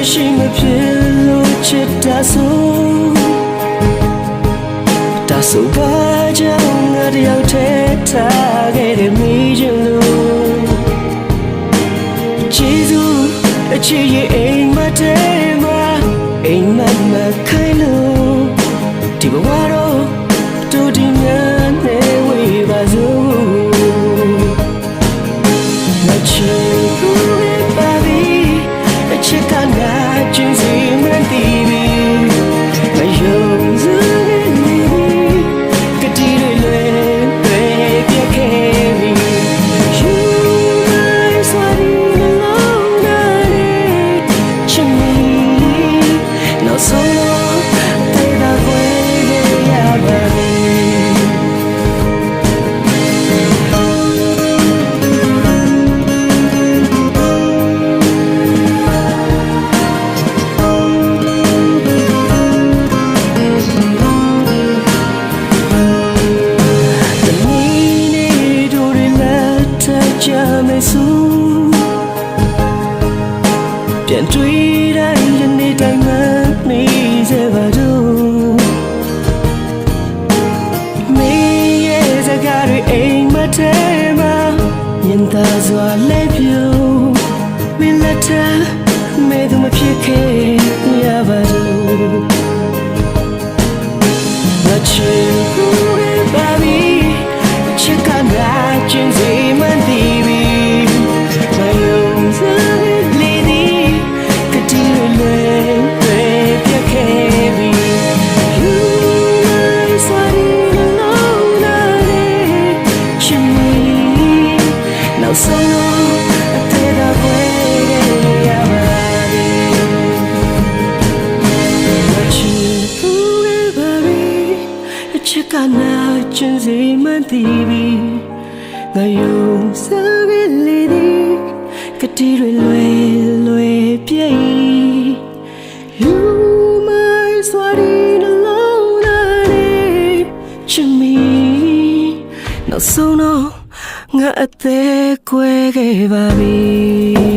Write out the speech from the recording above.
She me pillow chit taso baja ngari au te ta ge me julu Jesus a chi ye ain ma te ma ain ma khai lu ti ba ro tu di nya ne we ba zo na chi ku ba bi a chi ka naပြန်တွေ့တိုင်းယနေ့တိုင်းမှနေစေပါတော့မင်းရဲ့စကားတွေအိမ်မထဲမှာမြင်သာစွာလဲပြုံးမင်းလက်ထမဲသူမဖြစ်ခဲ့ရပါတော့ငါချစ်ဘူးပါပြီချစ်ကနာကျင်းစီမှန်သိပြီမယုံစကျင်းစီမှန်သိပြီငါယုံစားကလေးဒီကတိတွေလွယ်ပြည့် You my sweating alone and chimney နောက်ဆုံးတော့ငါအသက်ကွဲခဲ့ပါပြီ